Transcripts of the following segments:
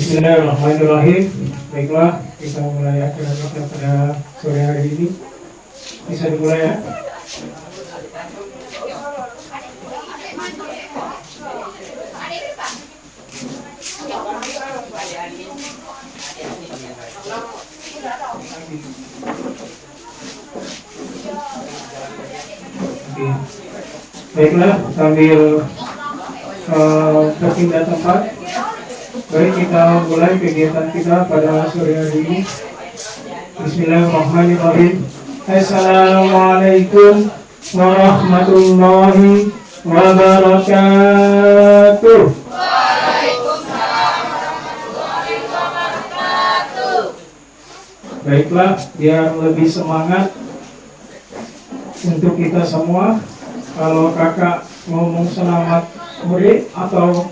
Bismillahirrahmanirrahim. Baiklah, kita mulai acara kita pada sore hari ini. Bisa dimulai ya. Oke. Baiklah, sambil berpindah tempat, baik kita mulai kegiatan kita pada sore hari ini. Bismillahirrahmanirrahim. Assalamualaikum warahmatullahi wabarakatuh. Baiklah, biar lebih semangat untuk kita semua, kalau kakak ngomong selamat sore atau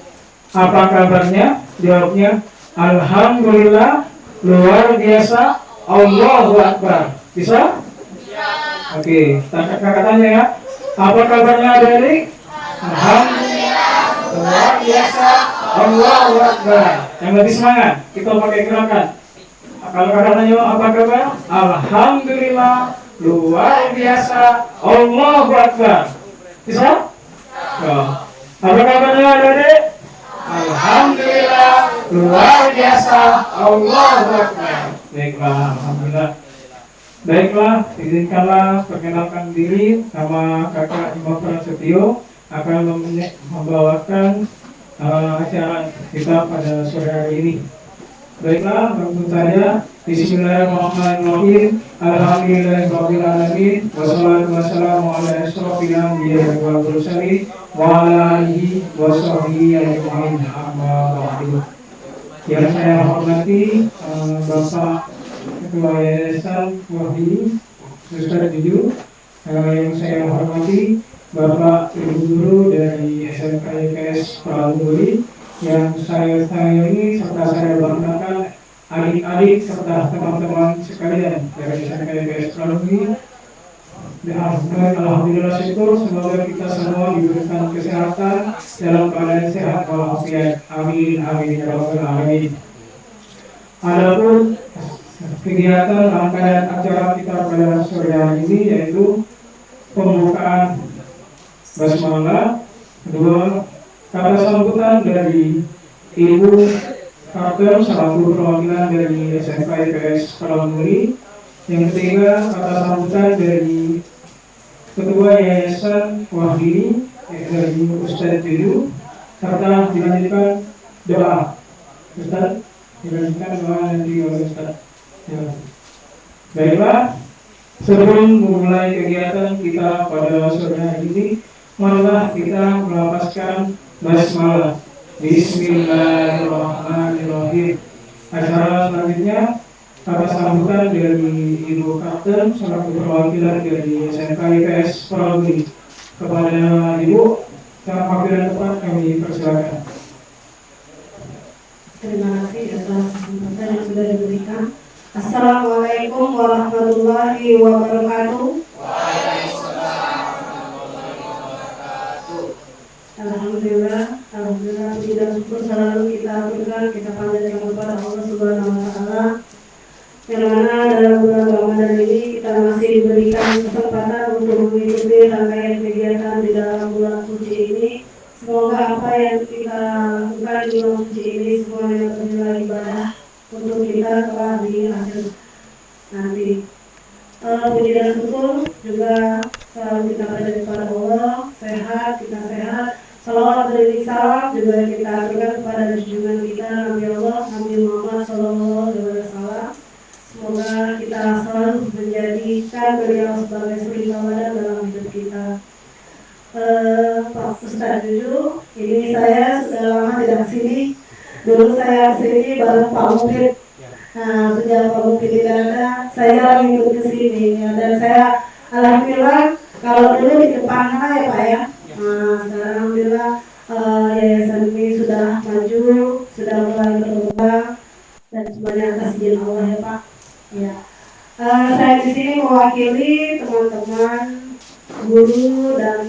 apa kabarnya, jawabnya alhamdulillah, luar biasa, Allahu Akbar. Bisa? Ya. Oke, kakak tanya ya, apa kabarnya adik-adik? Alhamdulillah, luar biasa, Allahu Akbar. Yang lebih semangat, kita pakai gerakan. Kalau kakak tanya apa kabar? Alhamdulillah, luar biasa, Allahu Akbar. Bisa? Ya. Apa kabarnya adik-adik? Alhamdulillah, luar biasa, Allahu Akbar. Baiklah, alhamdulillah. Baiklah, izinkanlah perkenalkan diri. Nama kakak Imam Prasetyo akan membawakan acara kita pada sore hari ini. Baiklah, langsung saja. Bismillahirrahmanirrahim. Alhamdulillahirabbil alamin. Wassalatu wassalamu ala asyrofil anbiya'i wal mursalin wa ala alihi washabbihi ajmain. Amma ba'du. Yang saya hormati Bapak Ketua Yayasan Wahdi Ustaz Juju, yang saya hormati Bapak Ibu Guru dari SMK IPS Palamburi, yang saya sayangi serta saya banggakan adik-adik serta teman-teman sekalian dari SMK IPS Palamburi. Alhamdulillah syukur, semoga kita semua diberikan kesehatan dalam keadaan sehat walafiat. Amin amin ya rabbal alamin. Adapun kegiatan rangkaian acara kita pada sore hari ini yaitu pembukaan basmalah, kedua kata sambutan dari Ibu Kapten selaku perwakilan dari SMK IPS Palamburi, yang ketiga kata sambutan dari Ketua Yayasan Wahdi dari Ustaz Juju, serta dilanjutkan doa. Ustaz, dilanjutkan doa nanti oleh Ustaz. Ya. Baiklah, sebelum memulai kegiatan kita pada sore hari ini, marilah kita melafazkan basmalah. Bismillahirrahmanirrahim. Acara selanjutnya kata sambutan dari Ibu Kapten selaku perwakilan dari SMK IPS Palamburi. Kepada Ibu, yang waktu dan tempat kami persilakan. Terima kasih atas kesempatan yang sudah diberikan. Assalamualaikum warahmatullahi wabarakatuh. Alhamdulillah, tidak syukur selalu kita berikan, kita panjatkan kepada Allah Subhanahu wa Ta'ala, yang mana dalam bulan Ramadan ini kita masih diberikan kesempatan untuk mengikuti rangkaian kegiatan di dalam bulan suci ini. Semoga apa yang kita lakukan di bulan suci ini semuanya bernilai ibadah untuk kita telah di akhir nanti. Puji dan syukur juga selalu kita pada kepada Allah, kita sehat. Salawat dan salam juga kita berikan kepada junjungan kita Nabi Allah Nabi Muhammad SAW. Semoga kita selalu menjadikan beliau sebagai suri tauladan dalam hidup kita. Pak Ustaz Juju, ini saya sudah lama tidak sini. Dulu saya sini bareng Pak Mufid. Nah, sejak Pak Mufid tidak ada, saya ikut ke sini. Dan saya alhamdulillah, kalau dulu di depan ya Pak ya. Nah, sekarang alhamdulillah yayasan ini sudah maju, sudah mulai berkembang, dan semuanya atas izin Allah ya Pak. Ya, saya di sini mewakili teman-teman guru dan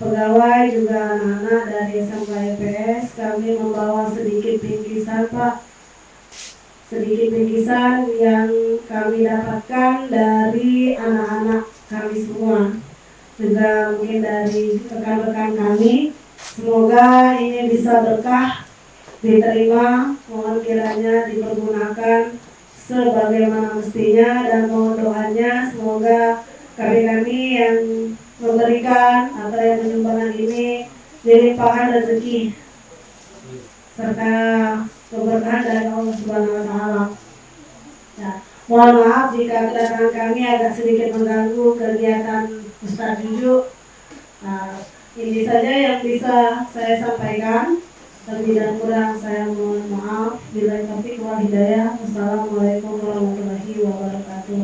pegawai juga anak-anak dari SMK IPS. Kami membawa sedikit bingkisan Pak sedikit bingkisan yang kami dapatkan dari anak-anak kami semua, juga mungkin dari rekan-rekan kami. Semoga ini bisa berkah, diterima, mohon kiranya dipergunakan sebagaimana mestinya, dan mohon doanya semoga kami yang memberikan atau yang menyumbangkan ini dilimpahkan rezeki serta keberkahan dari Allah Subhanahu wa taala. Ya, mohon maaf jika kedatangan kami agak sedikit mengganggu kegiatan Ustadz Juju. Ini saja yang bisa saya sampaikan. Lebih dan kurang saya mohon maaf. Bila taufiq wal hidayah. Wassalamualaikum warahmatullahi wabarakatuh.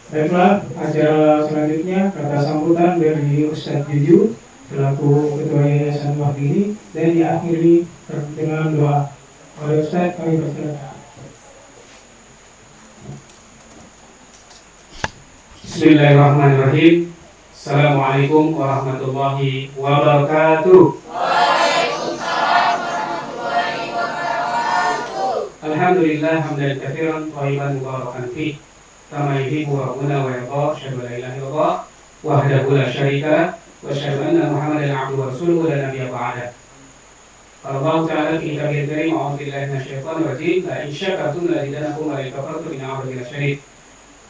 Baiklah, acara selanjutnya kata sambutan dari Ustadz Juju selaku Ketua Yayasan Wahdini, dan diakhiri dengan doa. Oleh Ustadz kami persilakan. Bismillahirrahmanirrahim. Assalamualaikum warahmatullahi wabarakatuh. Waalaikumsalam warahmatullahi wabarakatuh. Alhamdulillah hamdan katsiran thayyiban mubarakan fih. Kama yuhibbu rabbuna wa yarda. Asyhadu an la ilaha illallah wahdahu la syarika lah wa asyhadu anna Muhammadan abduhu wa rasuluhu la nabiyya ba'dah. Qala Allah ta'ala fi kitabihil karim, a'udzu billahi minasyaitonir rajim. La in syakartum la azidannakum wa la in kafartum inna 'adzabi lasyadid.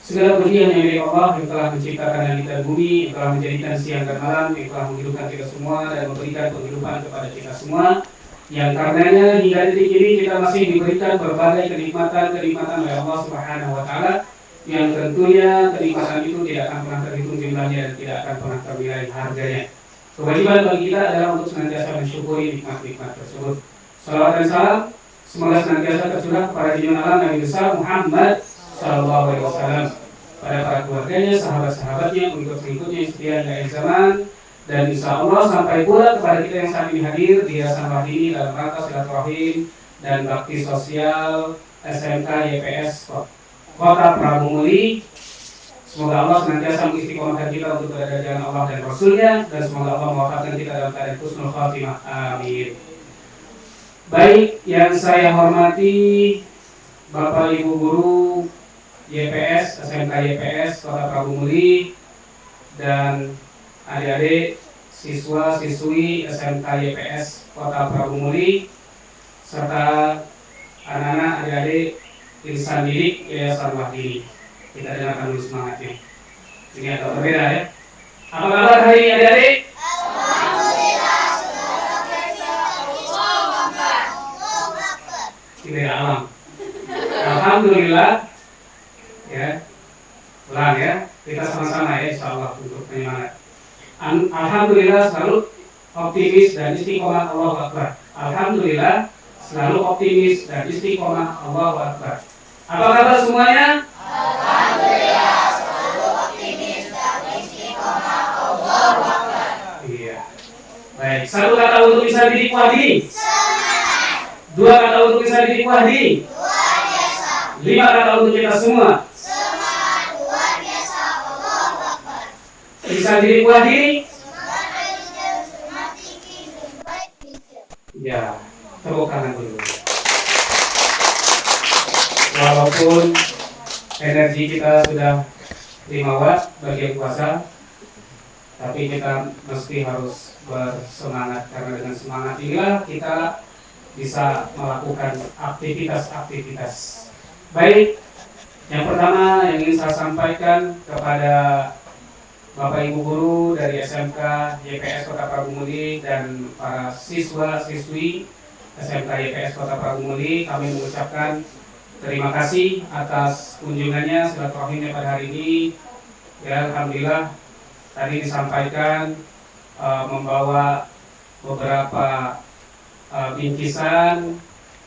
Segala pujian yang milik Allah yang telah menciptakan langit dan bumi, yang telah menjadikan siang dan malam, yang telah menghidupkan kita semua dan memberikan penghidupan kepada kita semua, yang karenanya hingga detik ini kita masih diberikan berbagai kenikmatan oleh Allah Subhanahu wa taala, yang tentunya kenikmatan itu tidak akan pernah terhitung jumlahnya dan tidak akan pernah ternilai harganya. Kewajiban bagi kita adalah untuk senantiasa mensyukuri nikmat-nikmat tersebut. Salawat dan salam semoga senantiasa tercurah kepada junjungan alam Nabi besar Muhammad Sallallahu Alaihi Wasallam, pada para keluarganya, sahabat-sahabatnya, pengikut-pengikutnya yang setia di akhir zaman, dan insya Allah sampai pula kepada kita yang saat ini hadir di Yayasan Wahdini dalam rangka silaturahim dan bakti sosial SMK YPS Kota Prabumuli. Semoga Allah senantiasa mengistiqomahkan kita untuk berada di jalan Allah dan Rasulnya, dan semoga Allah mewafatkan kita dalam keadaan husnul khatimah. Amin. Baik, yang saya hormati Bapak Ibu Guru YPS, SMK YPS Kota Prabumuli, dan adik-adik siswa-siswi SMK YPS Kota Prabumuli, serta anak-anak adik-adik insan didik Yayasan Wahdini. Kita dengarkan dulu semangatnya. Ini agak berbeda ya. Apa kabar hari ini adik-adik? Alhamdulillah, tidak alam. Alhamdulillah, ya, ulang ya, kita sama-sama ya, insya Allah untuk penyemangat. Alhamdulillah selalu optimis dan istiqomah, Allahu Akbar. Alhamdulillah selalu optimis dan istiqomah, Allahu Akbar. Apa kabar semuanya? Alhamdulillah selalu optimis dan istiqomah, Allahu Akbar. Iya. Baik, satu kata untuk bisa didik Wahdini. Semangat. Dua kata untuk bisa didik Wahdini. Luar biasa. Lima kata untuk kita semua. Semangat, luar biasa, Allahu Akbar. Bisa didik Wahdini. Ya, tepuk tangan dulu. Walaupun energi kita sudah 5 watt bagi puasa, tapi kita mesti harus bersemangat, karena dengan semangat inilah kita bisa melakukan aktivitas-aktivitas. Baik, yang pertama yang ingin saya sampaikan kepada Bapak Ibu Guru dari SMK YPS Kota Prabumuli dan para siswa-siswi SMK YPS Kota Prabumuli, kami mengucapkan terima kasih atas kunjungannya, silaturahimnya pada hari ini. Ya, alhamdulillah tadi disampaikan membawa beberapa bingkisan,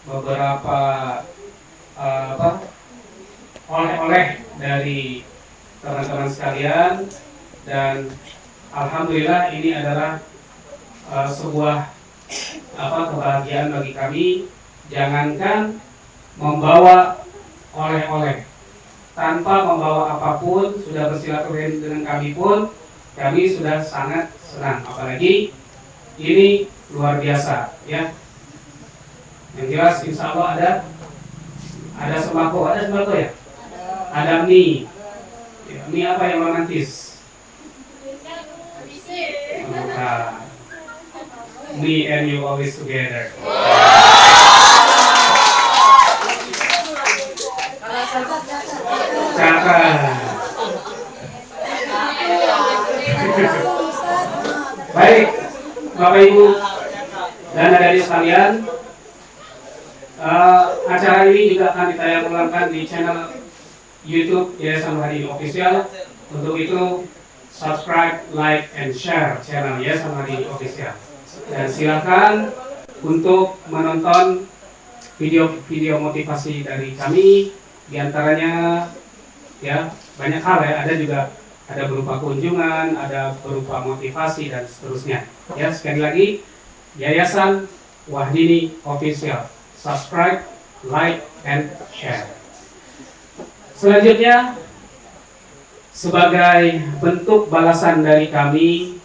beberapa oleh-oleh dari teman-teman sekalian, dan alhamdulillah ini adalah sebuah kebahagiaan bagi kami. Jangankan membawa oleh-oleh, tanpa membawa apapun, sudah bersilaturahim dengan kami pun kami sudah sangat senang. Apalagi ini luar biasa ya, Yang jelas insya Allah ada sembako ya, ada mie. Ya, mie apa yang romantis? Nah, me and you always together. Cakap. Baik, Bapak Ibu dan adik-adik sekalian, acara ini juga akan ditayangkan di channel YouTube Yayasan Wahyudin Official. Untuk itu subscribe, like, and share channel Yayasan Wahyudin Official. Dan silakan untuk menonton video-video motivasi dari kami, diantaranya ya banyak hal ya, ada berupa kunjungan, ada berupa motivasi dan seterusnya. Ya, sekali lagi Yayasan Wahyudin Official. Subscribe, like, and share. Selanjutnya, sebagai bentuk balasan dari kami,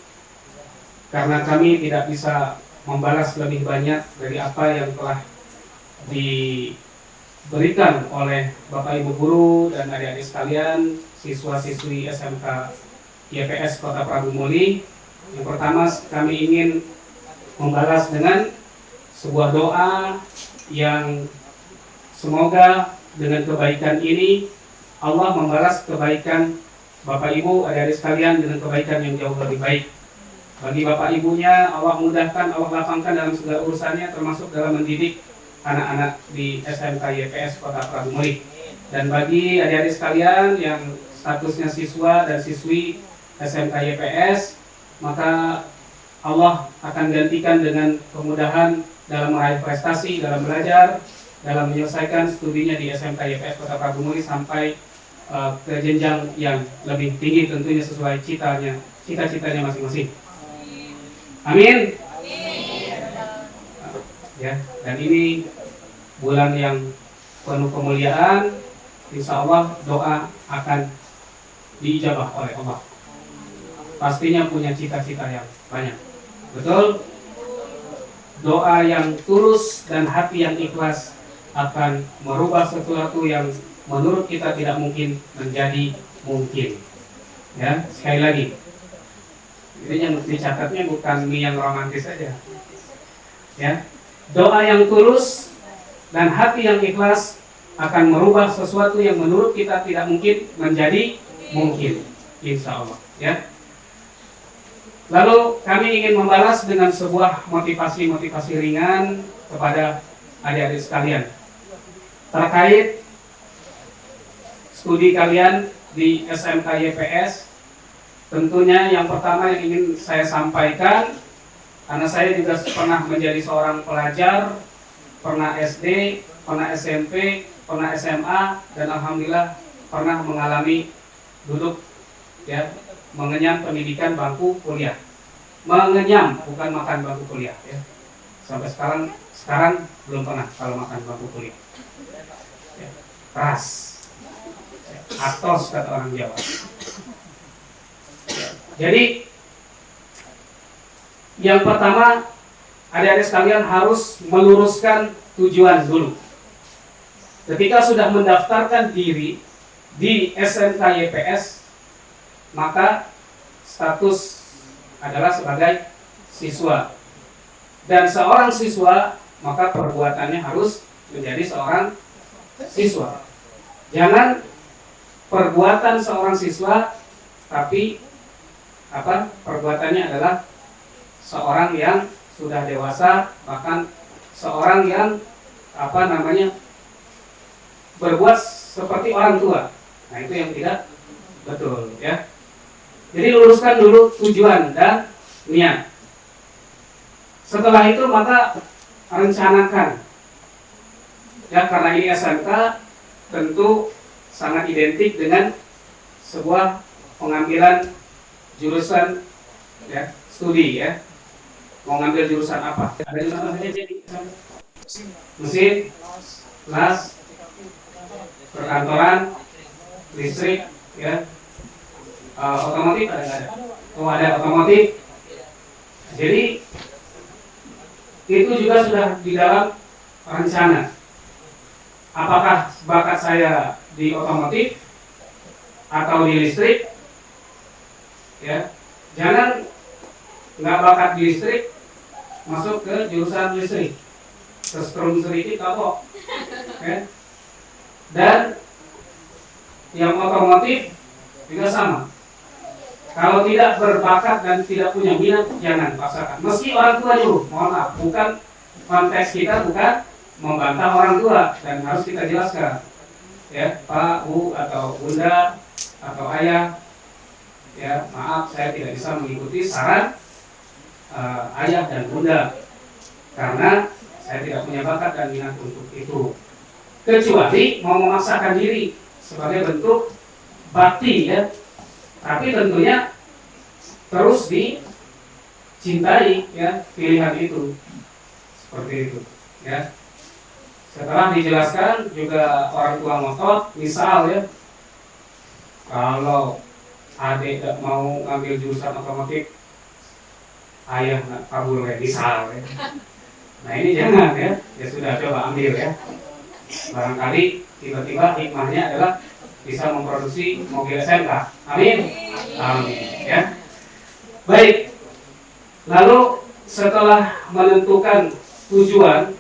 karena kami tidak bisa membalas lebih banyak dari apa yang telah diberikan oleh Bapak Ibu guru dan adik-adik sekalian, siswa-siswi SMK YPS Kota Prabu Muli. Yang pertama, kami ingin membalas dengan sebuah doa yang semoga dengan kebaikan ini Allah membalas kebaikan Bapak Ibu, adik-adik sekalian dengan kebaikan yang jauh lebih baik. Bagi Bapak Ibunya, Allah mudahkan, Allah lapangkan dalam segala urusannya, termasuk dalam mendidik anak-anak di SMK YPS Kota Prabu Muli. Dan bagi adik-adik sekalian yang statusnya siswa dan siswi SMK YPS, maka Allah akan gantikan dengan kemudahan dalam meraih prestasi, dalam belajar, dalam menyelesaikan studinya di SMK YPS Kota Prabu Muli sampai ke jenjang yang lebih tinggi, tentunya sesuai cita-citanya masing-masing. Amin. Ya, dan ini bulan yang penuh kemuliaan, insya Allah doa akan diijabah oleh Allah. Pastinya punya cita-cita yang banyak. Betul? Doa yang tulus dan hati yang ikhlas akan merubah sesuatu yang menurut kita tidak mungkin menjadi mungkin. Ya, sekali lagi. Ini yang dicatatnya bukan mie yang romantis saja. Ya, doa yang tulus dan hati yang ikhlas akan merubah sesuatu yang menurut kita tidak mungkin menjadi mungkin, insya Allah. Ya. Lalu kami ingin membalas dengan sebuah motivasi ringan kepada adik-adik sekalian terkait studi kalian di SMK YPS. Tentunya yang pertama yang ingin saya sampaikan, karena saya juga pernah menjadi seorang pelajar, pernah SD, pernah SMP, pernah SMA, dan alhamdulillah pernah mengalami duduk ya, mengenyam pendidikan bangku kuliah. Mengenyam, bukan makan bangku kuliah ya. Sampai sekarang belum pernah kalau makan bangku kuliah. Ya, keras. Atos kata orang Jawa. Jadi yang pertama, adik-adik sekalian harus meluruskan tujuan dulu. Ketika sudah mendaftarkan diri di SMK YPS, maka status adalah sebagai siswa. Dan seorang siswa, maka perbuatannya harus menjadi seorang siswa. Jangan perbuatan seorang siswa, tapi perbuatannya adalah seorang yang sudah dewasa, bahkan seorang yang berbuat seperti orang tua. Nah, itu yang tidak betul ya. Jadi luruskan dulu tujuan dan niat. Setelah itu maka rencanakan. Ya, karena ini SMK tentu sangat identik dengan sebuah pengambilan jurusan ya, studi ya. Mau ngambil jurusan apa? Ada jurusan apa saja di mesin, las, perkantoran, listrik ya. Otomotif ada nggak ada? Oh, ada otomotif. Jadi itu juga sudah di dalam rencana. Apakah bakat saya di otomotif atau di listrik? Ya, jangan nggak bakat di listrik masuk ke jurusan listrik, terus sedikit kapok. Ya. Dan yang otomotif juga sama. Kalau tidak berbakat dan tidak punya minat, jangan paksakan. Meski orang tua nyuruh, mohon maaf, bukan konteks kita bukan membantah orang tua dan harus kita jelaskan, ya Pak, Bu atau Bunda atau Ayah, ya maaf saya tidak bisa mengikuti saran Ayah dan Bunda karena saya tidak punya bakat dan minat untuk itu. Kecuali mau memaksakan diri sebagai bentuk bakti, ya. Tapi tentunya terus dicintai, ya, pilihan itu. Seperti itu, ya. Setelah dijelaskan juga orang tua ngotot, misal ya, kalau adik mau ngambil jurusan otomotif, ayah nggak kabul ya, misal ya. Nah ini jangan ya, ya sudah coba ambil ya. Barangkali tiba-tiba hikmahnya adalah bisa memproduksi mobil SMK. Amin. Amin. Ya. Baik. Lalu setelah menentukan tujuan,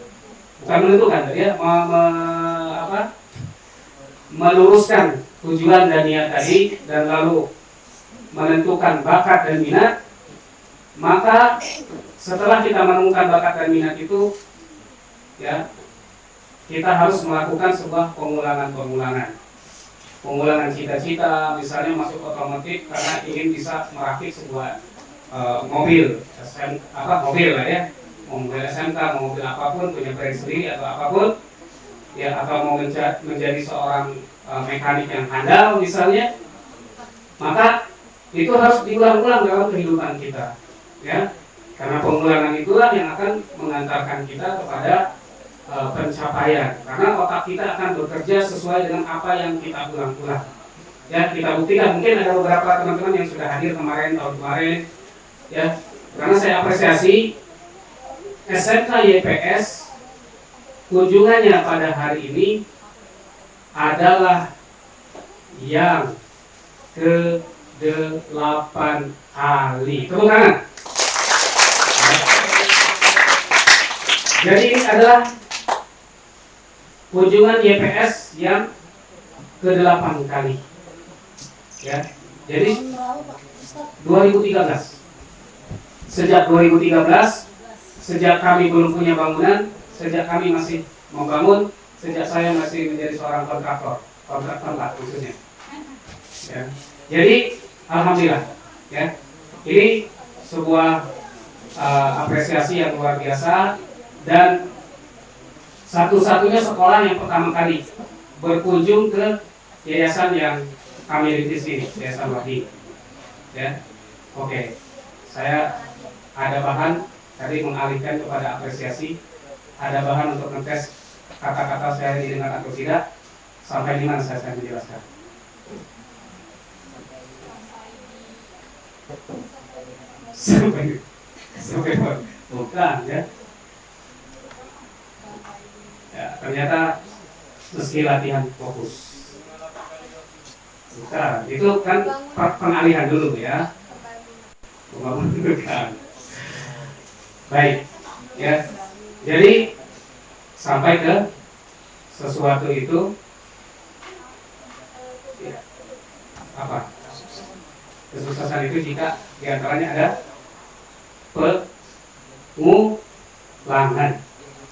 bukan menentukan ya, meluruskan tujuan dan niat tadi, dan lalu menentukan bakat dan minat, maka setelah kita menemukan bakat dan minat itu, ya, kita harus melakukan sebuah pengulangan cita-cita, misalnya masuk otomotif karena ingin bisa merakit sebuah mobil, mobil lah ya, mobil SMK, mobil apapun, punya brand sendiri atau apapun, ya, atau mau menjadi seorang mekanik yang handal misalnya, maka itu harus diulang-ulang dalam kehidupan kita, ya, karena pengulangan itulah yang akan mengantarkan kita kepada pencapaian, karena otak kita akan bekerja sesuai dengan apa yang kita ulang-ulang. Ya, kita buktikan, mungkin ada beberapa teman-teman yang sudah hadir kemarin, tahun kemarin, ya, karena saya apresiasi SMK YPS kunjungannya pada hari ini adalah yang ke-8 kali. Tepuk tangan. Jadi ini adalah kunjungan YPS yang ke-8 kali, ya. Jadi 2013, sejak 2013, sejak kami belum punya bangunan, sejak kami masih membangun, sejak saya masih menjadi seorang kontrak tempat khususnya, ya. Jadi alhamdulillah, ya, ini sebuah apresiasi yang luar biasa, dan satu-satunya sekolah yang pertama kali berkunjung ke yayasan yang kami rintis ini, Yayasan Wahdi. Ya, oke. Saya ada bahan tadi mengalihkan kepada apresiasi, ada bahan untuk ngetes kata-kata saya didengar atau tidak. Sampai di mana saya menjelaskan? Sampai bukan ya. Ya, ternyata meski latihan fokus. Bukan, itu kan pengalihan dulu ya. Bukan. Baik, ya. Jadi sampai ke sesuatu itu, ya, apa? Kesuksesan itu jika diantaranya ada pengulangan.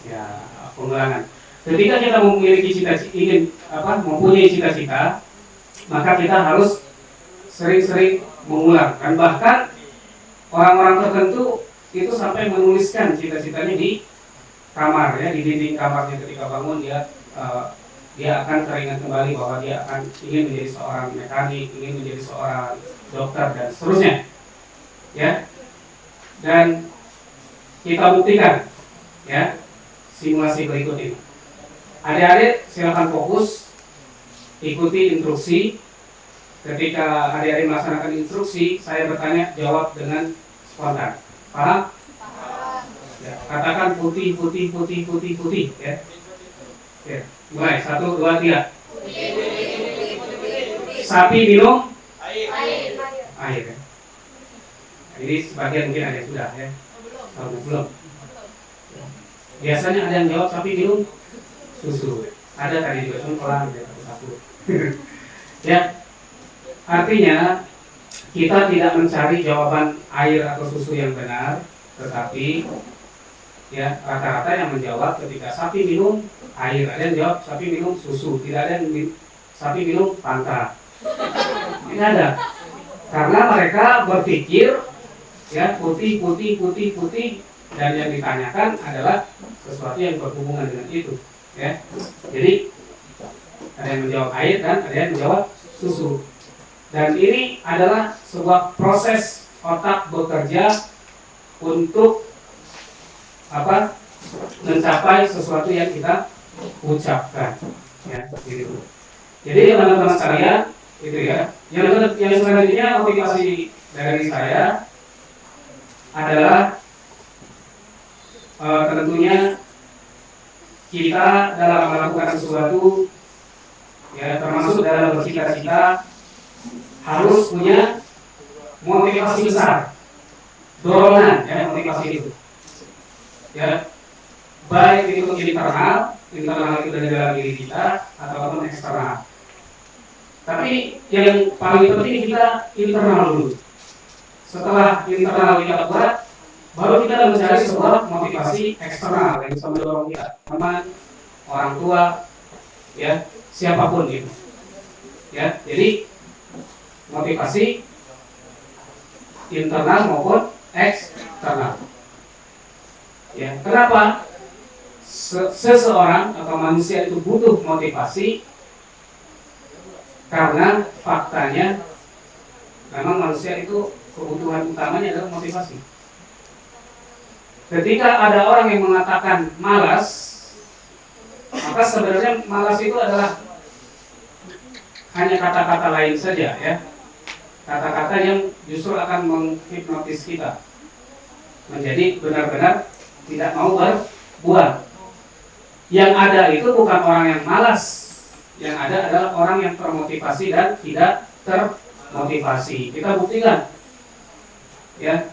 Ya, pengulangan. Ketika kita memiliki mempunyai cita-cita, maka kita harus sering-sering mengulang. Dan bahkan orang-orang tertentu itu sampai menuliskan cita-citanya di kamar, ya, di dinding kamarnya ketika bangun, dia akan teringat kembali bahwa dia akan ingin menjadi seorang mekanik, ingin menjadi seorang dokter dan seterusnya, ya. Dan kita buktikan, ya, simulasi berikut ini. Adik-adik silakan fokus, ikuti instruksi. Ketika adik-adik melaksanakan instruksi, saya bertanya, jawab dengan spontan. Paham? Ya, katakan putih, putih, putih, putih, putih. Ya. Ya. Mulai 1, 2, 3. Sapi minum air. Ya. Ini sebagian mungkin ada yang sudah ya. Belum. Biasanya ada yang jawab sapi minum susu. Ada tadi juga cuma pelan ya satu. Ya. Artinya kita tidak mencari jawaban air atau susu yang benar, tetapi ya rata-rata yang menjawab ketika sapi minum air, ada yang jawab sapi minum susu, tidak ada yang sapi minum Fanta. Tidak ada. Karena mereka berpikir ya putih, putih, putih, putih, dan yang ditanyakan adalah sesuatu yang berhubungan dengan itu. Ya, jadi ada yang menjawab air dan ada yang menjawab susu. Dan ini adalah sebuah proses otak bekerja untuk apa? Mencapai sesuatu yang kita ucapkan. Ya, gitu. Jadi teman-teman sekalian, itu ya. Yang selanjutnya motivasi dari saya adalah tentunya kita dalam melakukan sesuatu, ya termasuk dalam bercita-cita, harus punya motivasi besar, dorongan ya motivasi itu. Ya, baik itu internal itu dari dalam diri kita ataupun eksternal. Tapi yang paling penting kita internal dulu. Setelah internal kita buat, baru kita mencari sebuah motivasi eksternal yang bisa mendorong kita, teman, orang tua, ya siapapun itu. Ya, jadi motivasi internal maupun eksternal. Ya, kenapa seseorang atau manusia itu butuh motivasi? Karena faktanya memang manusia itu kebutuhan utamanya adalah motivasi. Ketika ada orang yang mengatakan malas, maka sebenarnya malas itu adalah hanya kata-kata lain saja ya. Kata-kata yang justru akan menghipnotis kita menjadi benar-benar tidak mau berbuat. Yang ada itu bukan orang yang malas, yang ada adalah orang yang termotivasi dan tidak termotivasi. Kita buktikan, ya.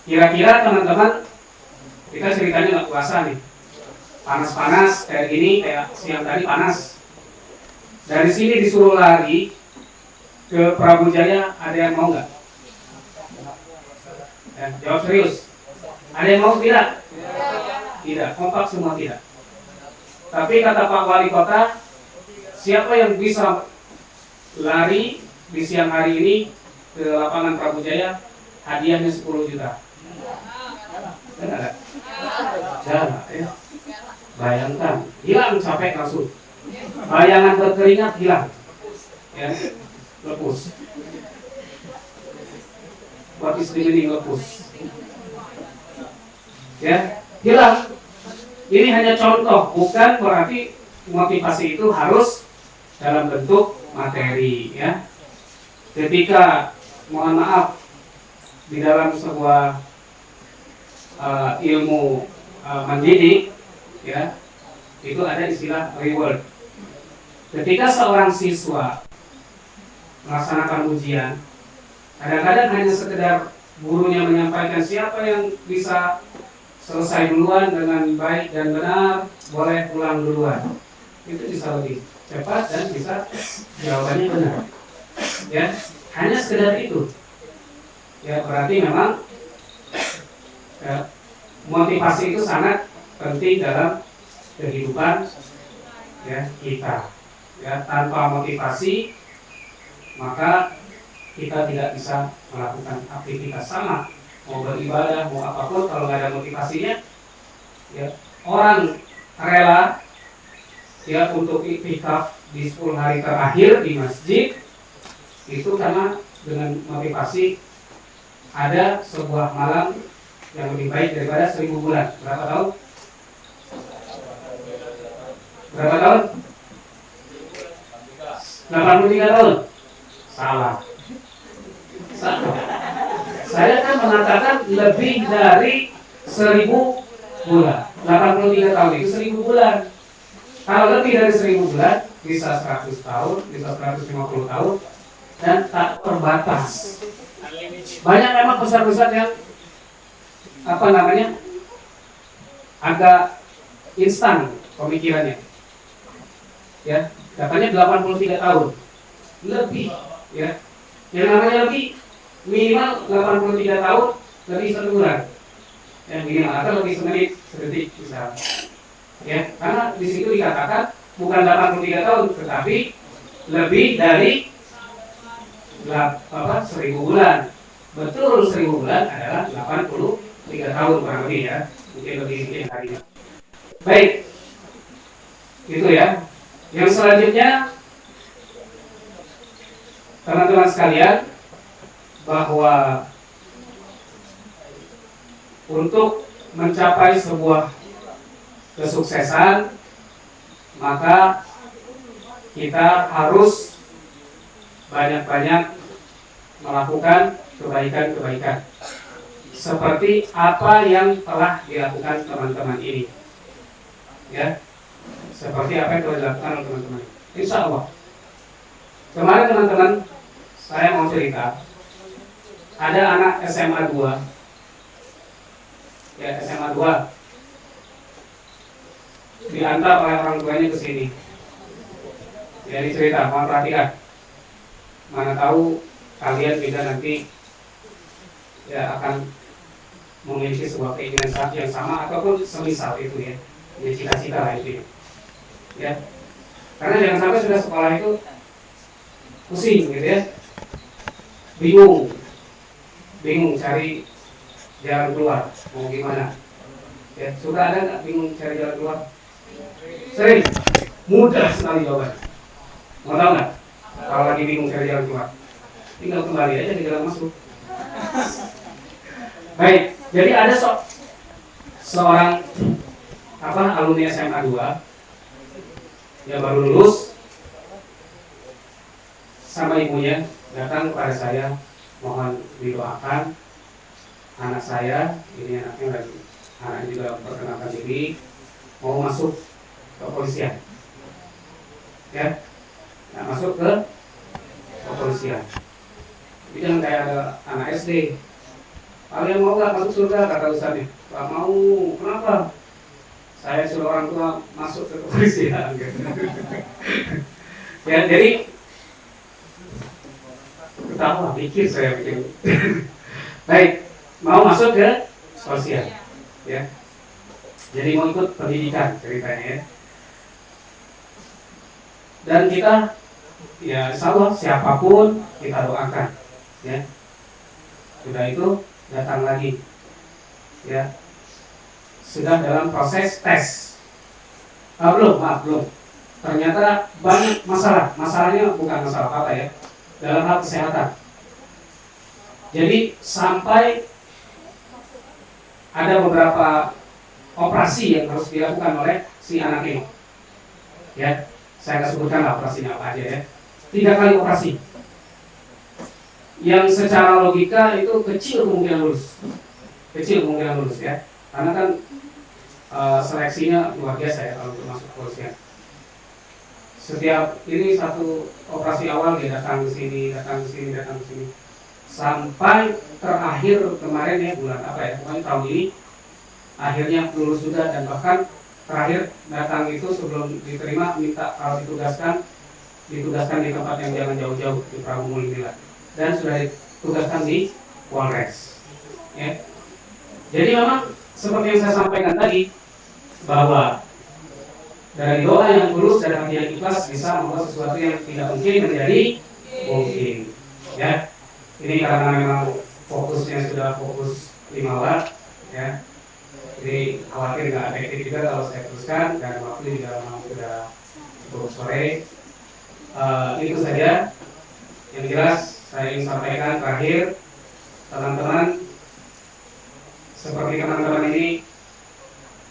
Kira-kira teman-teman, kita ceritanya nggak puasa nih, panas-panas kayak gini, kayak siang tadi panas. Dari sini disuruh lari ke Prabu Jaya, ada yang mau nggak? Ya, jawab serius. Ada yang mau tidak? Tidak, kompak semua tidak. Tapi kata Pak Wali Kota, siapa yang bisa lari di siang hari ini ke lapangan Prabu Jaya, hadiahnya 10 juta. Enggak? Jangan, ya. Bayangkan, hilang capek langsung. Bayangan berkeringat hilang. Ya, lepus. What is the meaning lepus? Ya, hilang. Ini hanya contoh, bukan berarti motivasi itu harus dalam bentuk materi, ya. Ketika, mohon maaf, di dalam sebuah ilmu mendidik, ya, itu ada istilah reward. Ketika seorang siswa melaksanakan ujian, kadang-kadang hanya sekedar gurunya menyampaikan siapa yang bisa selesai duluan dengan baik dan benar, boleh pulang duluan. Itu bisa lebih cepat dan bisa jawabannya benar. Ya, hanya sekedar itu. Ya, berarti memang ya, motivasi itu sangat penting dalam kehidupan ya kita. Ya, tanpa motivasi maka kita tidak bisa melakukan aktivitas sama, mau beribadah, mau apapun kalau nggak ada motivasinya. Ya, orang rela ya untuk iktikaf di 10 hari terakhir di masjid itu karena dengan motivasi ada sebuah malam yang lebih baik daripada 1000 bulan. Berapa tahun? Berapa tahun? 83 tahun. Salah. Saya kan mengatakan lebih dari 1000 bulan. 83 tahun itu 1000 bulan. Kalau lebih dari 1000 bulan, bisa 100 tahun, bisa 150 tahun, dan tak terbatas. Banyak memang ustaz-ustaz yang agak instan pemikirannya. Ya, katanya 83 tahun. Lebih, ya. Yang namanya lebih minimal 83 tahun, lebih 1 bulan. Yang minimal atau lebih semenit, sedetik misalnya. Ya, karena di situ dikatakan bukan 83 tahun, tetapi lebih dari 1000 bulan. Betul 1000 bulan adalah 83 tahun kurang lebih ya. Mungkin lebih sedikit harinya. Baik. Itu ya. Yang selanjutnya teman-teman sekalian, bahwa untuk mencapai sebuah kesuksesan, maka kita harus banyak-banyak melakukan kebaikan-kebaikan seperti apa yang telah dilakukan teman-teman ini, ya, seperti apa yang telah dilakukan oleh teman-teman. Insya Allah, kemarin teman-teman saya mau cerita, ada anak SMA 2, ya SMA 2 diantar oleh orang tuanya ke sini. Jadi cerita, mohon perhatikan. Mana tahu kalian juga nanti ya akan memiliki sebuah keinginan yang sama ataupun semisal itu ya. Ya cita-cita lah itu ya. Karena jangan sampai sudah sekolah itu pusing gitu ya. Bingung cari jalan keluar, mau gimana. Ya, sudah ada nggak bingung cari jalan keluar? Sering, mudah sekali jawaban. Mau tahu nggak? Kalau lagi bingung cari jalan keluar, tinggal kembali aja ke jalan masuk. Baik, jadi ada seorang alumni SMA 2 yang baru lulus, sama ibunya datang kepada saya, mohon didoakan anak saya, ini anaknya juga perkenalkan diri, mau masuk ke kepolisian, ya, masuk ke kepolisian. Jadi jangan kayak ada anak SD, kalian mau nggak masuk surga, kata ustaznya. Nggak mau, kenapa? Saya suruh orang tua masuk ke kepolisian. Ya, jadi ketawa, pikir. Baik, mau masuk ke kepolisian, ya. Jadi mau ikut pendidikan ceritanya ya. Dan kita, ya insya Allah siapapun kita doakan, ya. Sudah itu datang lagi, ya. Sudah dalam proses tes. Belum. Ternyata banyak masalah. Masalahnya bukan masalah apa ya, dalam hal kesehatan. Jadi sampai ada beberapa operasi yang harus dilakukan oleh si anak ini. Ya, saya akan sebutkan operasinya apa aja ya. 3 kali operasi. Yang secara logika itu kecil kemungkinan lulus ya. Karena kan seleksinya luar biasa ya kalau untuk masuk kepolisian. Setiap ini satu operasi awal dia datang ke sini, sampai terakhir kemarin ya, bulan apa ya, pokoknya tahun ini akhirnya lulus juga. Dan bahkan terakhir datang itu sebelum diterima minta kalau ditugaskan di tempat yang jangan jauh-jauh di Prabu Mulya, dan sudah ditugaskan di Polres ya. Jadi memang seperti yang saya sampaikan tadi, bahwa dari doa yang tulus dan hati yang ikhlas bisa membuat sesuatu yang tidak mungkin menjadi mungkin ya. Ini karena memang fokusnya sudah fokus 5 watt ya. Jadi khawatir nggak efektif juga kalau saya teruskan, dan waktu juga memang sudah cukup sore. Itu saja yang jelas saya ingin sampaikan. Terakhir, teman-teman, seperti teman-teman ini,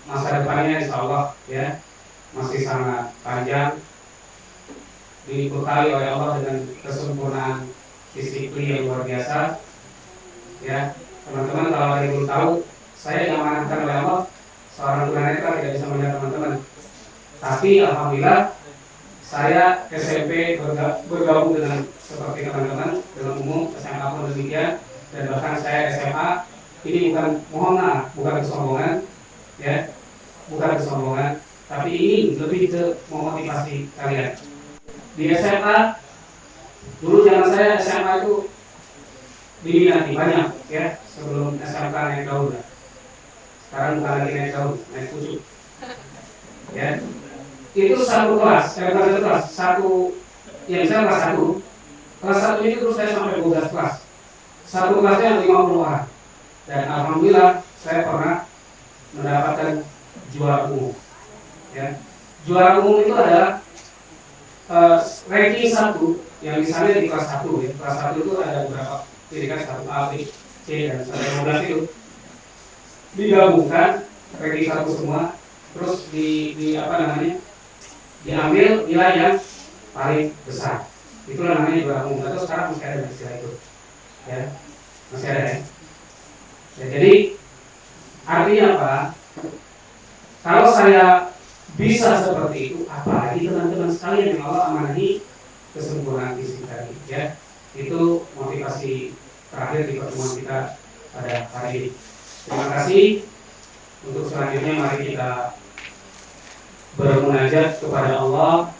masa depannya insya Allah ya masih sangat panjang, dibekali oleh Allah dengan kesempurnaan disiplin yang luar biasa ya. Teman-teman, kalau ada yang belum tahu, saya diamanahkan oleh Allah seorang tunanetra tidak bisa melihat teman-teman. Tapi alhamdulillah saya SMP bergabung dengan seperti teman-teman dengan umum, SMA pun demikian, dan bahkan saya SMA ini mohon maaf, bukan kesombongan, ya, bukan kesombongan, tapi ini lebih ke memotivasi kalian. Di SMA dulu zaman saya SMA itu diminati banyak, ya, sebelum SMK naik daun. Sekarang bukan lagi naik daun, naik pucuk. Ya, itu satu kelas, satu, yang saya kelas satu ini terus saya sampai 12 kelas. Satu kelasnya 50 orang. Dan alhamdulillah saya pernah mendapatkan juara umum. Ya, juara umum itu adalah ranking 1 yang misalnya di kelas 1 ya. Kelas 1 itu ada beberapa pendidikan 1A, B, C dan sampai 15 itu digabungkan ranking 1 semua, terus di apa namanya? Diambil nilai yang paling besar. Itulah namanya juara umum. Atau sekarang masih ada istilah itu. Ya. Masih ada ya. Ya, jadi artinya apa? Kalau saya bisa seperti itu, apalagi teman-teman sekalian yang Allah amanahi kesempurnaan fisik tadi, ya. Itu motivasi terakhir di pertemuan kita pada hari ini. Terima kasih. Untuk selanjutnya mari kita bermunajat kepada Allah.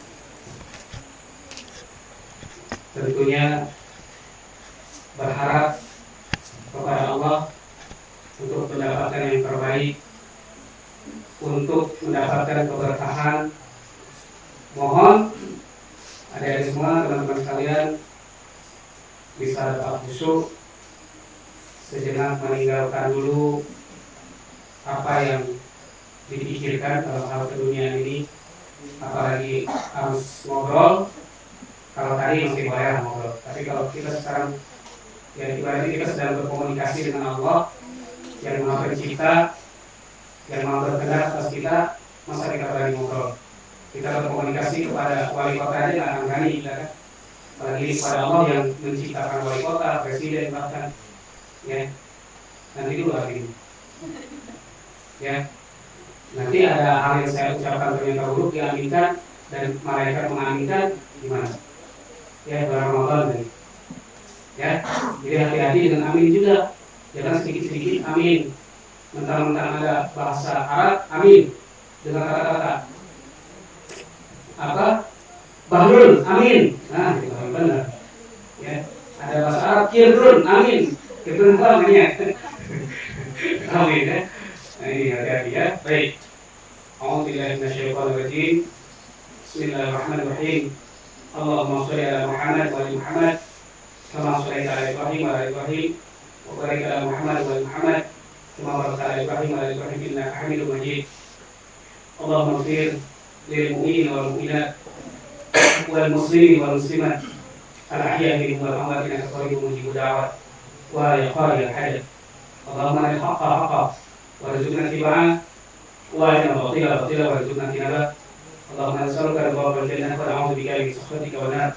Tentunya berharap kepada Allah untuk mendapatkan yang terbaik, untuk mendapatkan keberkahan. Mohon adik-adik semua, teman-teman sekalian, bisa dapat khusyuk, sejenak meninggalkan dulu apa yang dipikirkan dalam hal dunia ini, apalagi harus ngobrol. Kalau tadi masih boleh ngobrol, tapi kalau kita sekarang ya ibaratnya kita sedang berkomunikasi dengan Allah yang Maha Pencipta, yang Maha berkehendak atas kita, masa kita berani ngobrol? Kita berkomunikasi kepada wali kota aja nggak akan berani, ya kan? Apalagi kepada Allah yang menciptakan wali kota, presiden bahkan, ya. Nanti dulu lagi, ya. Nanti ada hal yang saya ucapkan ternyata buruk diaminkan dan malaikat mengaminkan, gimana? Ya, bulan Ramadan nih. Ya, jadi hati-hati dengan amin juga. Jangan sedikit-sedikit amin. Mentang-mentang ada bahasa Arab, amin dengan kata-kata apa? Bahrul, amin. Nah, itu benar. Ya, ada bahasa Arab, kirdun, amin. Kirdun itu namanya. Amin ya. Nah, ini hati-hati ya. Baik. A'udzubillahi minasyaitonir rajim. Bismillahirrahmanirrahim. Allahumma shalli ala Muhammad wa ali Muhammad kama shallaita ala Ibrahim wa ala Ibrahim wa barik ala Muhammad wa ali Muhammad kama barakta ala Ibrahim wa ala Ibrahim innaka Hamidum Majid. Allahumma ighfir lil mu'minina wal mu'minat wal muslimin wal muslimat al ahya'i minhum wal amwat innaka qaribun mujibud da'wat wa ya qadil hajat. Allahumma arina al-haqqa haqqan warzuqna ittiba'ah wa arina al-batila batilan warzuqna ijtinabah. Allahumma nas'aluka ridha wal jannah wa na'udzu bika min sakhatika wan nar.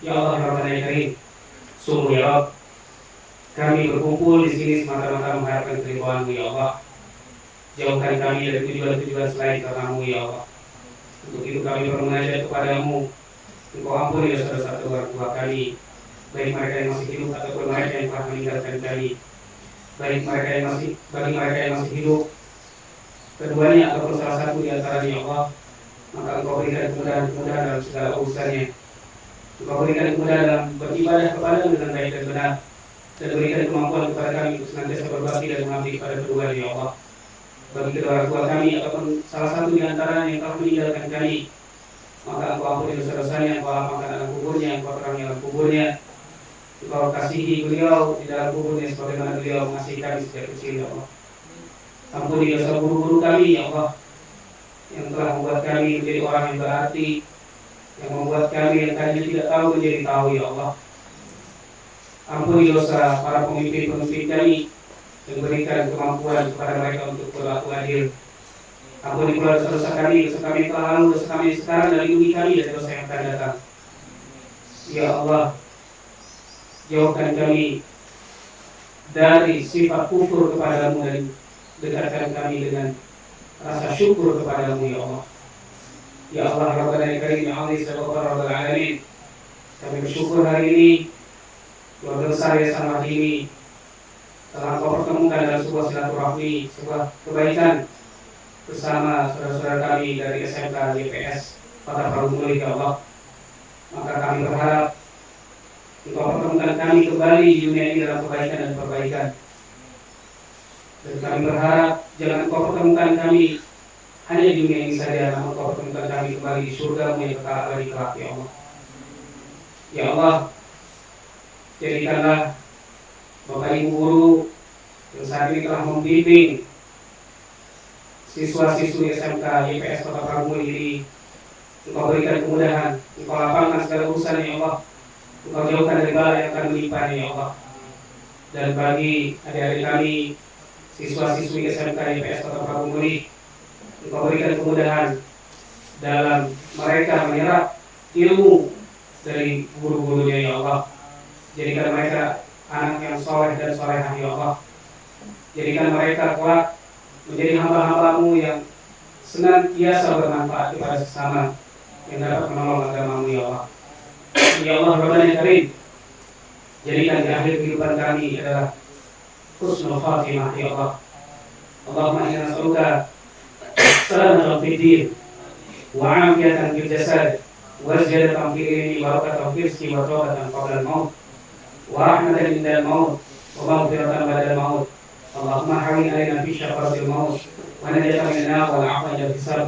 Ya Allah ya Rabbana ya Karim, sungguh ya Rabb, kami berkumpul di sini semata-mata mengharapkan keridhaan-Mu ya Allah. Jauhkan kami dari tujuan-tujuan selain karena-Mu ya Allah. Untuk itu kami bermunajat kepada-Mu. Engkau ampuni dosa-dosa orang tua kami, baik mereka yang masih hidup ataupun mereka yang telah meninggalkan kami. Bagi mereka yang masih hidup, keduanya ataupun salah satu di antaranya ya Allah, maka Engkau berikan kemudahan dalam segala urusannya. Engkau berikan kemudahan dalam beribadah kepada-Mu dengan baik dan benar, dan berikan kemampuan kepada kami untuk senantiasa berbakti dan mengabdi kepada keduanya ya Allah. Bagi kedua orang tua kami ataupun salah satu di antaranya yang telah meninggalkan kami, maka Engkau ampuni dosa-dosanya, Engkau lapangkan alam kuburnya, Engkau terangi alam kuburnya, Engkau kasihi beliau di dalam kuburnya sebagaimana beliau mengasihi kami sejak kecil ya Allah. Ampuni dosa guru-guru kami ya Allah, yang telah membuat kami menjadi orang yang berarti, yang membuat kami yang tadinya tidak tahu menjadi tahu ya Allah. Ampuni dosa para pemimpin-pemimpin kami yang berikan kemampuan kepada mereka untuk berlaku adil. Ampuni pula dosa-dosa kami yang telah lalu, dosa kami yang sekarang, dan lindungi kami dari dosa yang akan datang. Ya Allah, jauhkan kami dari sifat kufur kepadamu dan dekatkan kami dengan rasa syukur kepadamu ya Allah. Ya Allah Rabbana ya Karim ya Aziz ya Ghaffar Rabbal Alamin. Kami bersyukur hari ini keluarga besar Yayasan Mahdi ini telah kau pertemukan dalam sebuah silaturahmi, sebuah kebaikan bersama saudara-saudara kami dari SMK YPS Kota Prabu ya Allah. Maka kami berharap Engkau pertemukan kami kembali di dunia ini dalam kebaikan dan perbaikan. Dan kami berharap jangan Engkau pertemukan kami hanya di dunia ini saja, namun Engkau pertemukan kami kembali di surga-Mu yang kekal abadi kelak ya Allah. Ya Allah, jadikanlah Bapak Ibu guru yang saat ini telah membimbing siswa-siswi SMK YPS Kota Prabu ini, Engkau berikan kemudahan, Engkau lapangkan segala urusan ya Allah. Engkau jauhkan dari bala yang akan menimpa ya Allah. Dan bagi adik-adik kami siswa-siswi SMK YPS Kota Prabu Muli, Engkau berikan kemudahan dalam mereka menyerap ilmu dari guru-gurunya ya Allah. Jadikan mereka anak yang soleh dan solehah ya Allah. Jadikan mereka kelak menjadi hamba-hamba-Mu yang senantiasa bermanfaat kepada sesama, yang dapat menolong agama-Mu ya Allah. Ya Allah Rabbana ya Karim, jadikan di akhir kehidupan kami adalah husnul khatimah ya Allah. Allahumma inna nas'aluka salamatan fid din wa 'afiyatan fil jasad wa ziyadatan fil ilmi wa barakatan fil rizqi wa tawbatan qabla al-maut wa rahmatan inda al-maut wa maghfiratan ba'da al-maut. Allahumma hawwin 'alaina fi syafaratil maut wa najatan min an-nar wal 'afwa fil hisab.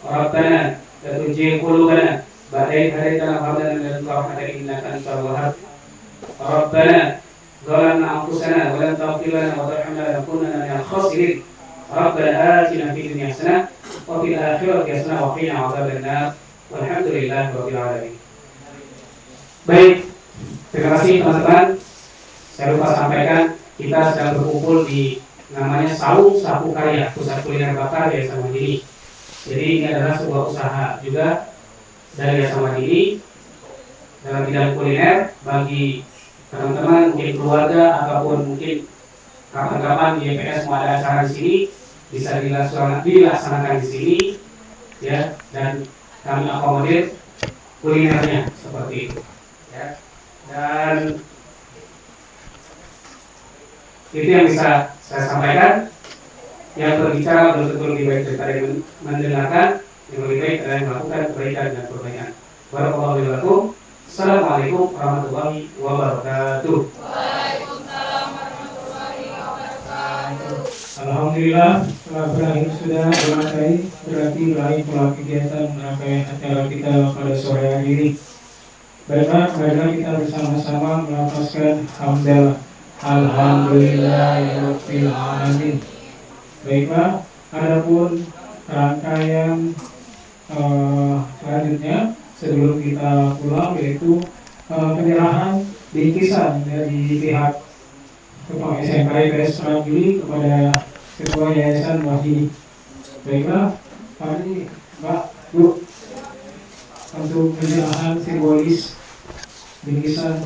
Rabbana la tujigh qulubana ba'da idh hadaytana wa hab lana min ladunka rahmatan innaka antal wahhab. Rabbana zalamna anfusana wa lam taghfir lana wa tarhamna lanakunanna minal khasirin. Rabbana atina fid dunya hasanah wa fil akhirati hasanah wa qina adzabannar. Walhamdulillahi rabbil alamin. Baik, terima kasih teman-teman. Saya lupa sampaikan, kita sedang berkumpul di namanya Saung Sapu Karya, Pusat Kuliner Bakar Yayasan Mandiri. Jadi ini adalah sebuah usaha juga dari Yayasan Mandiri dalam bidang kuliner bagi teman-teman, mungkin keluarga ataupun mungkin kapan-kapan di YPS mau ada acara di sini, bisa dilaksanakan di sini ya, dan kami akomodir kulinernya seperti itu ya. Dan itu yang bisa saya sampaikan. Yang berbicara belum tentu lebih baik daripada yang mendengarkan. Yang lebih baik adalah yang melakukan kebaikan dan perbaikan. Barakallahu fiikum. Assalamualaikum warahmatullahi wabarakatuh. Waalaikumsalam warahmatullahi wabarakatuh. Alhamdulillah telah berakhir sudah berangkai, berarti berakhir pola kegiatan merangkai acara kita pada sore hari ini. Baiklah, marilah kita bersama-sama melafazkan hamdalah. Alhamdulillahirabbil alamin. Baiklah, adapun rangkaian selanjutnya sebelum kita pulang yaitu penyerahan bingkisan dari pihak Kepala SMK YPS Prabu kepada Ketua Yayasan Mahdi. Baiklah, kami Mbak Bu untuk penyerahan simbolis bingkisan.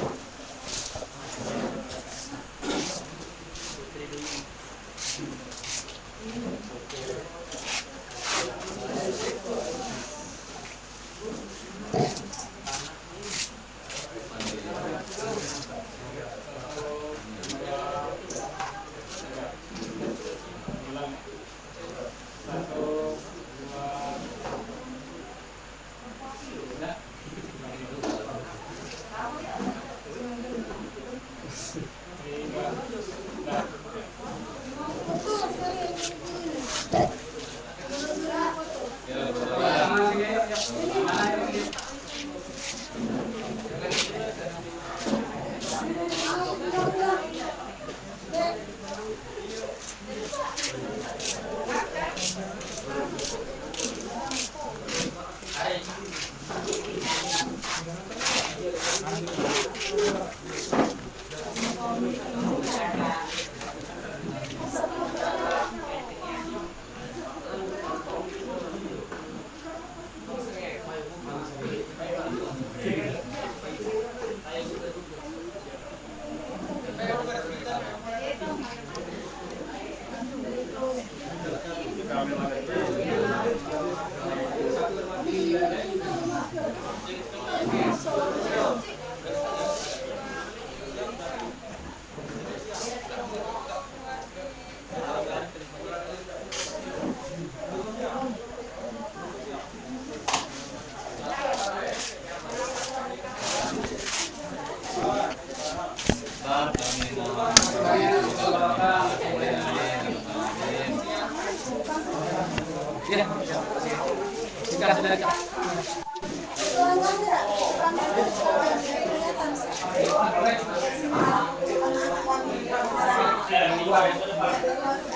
Ya,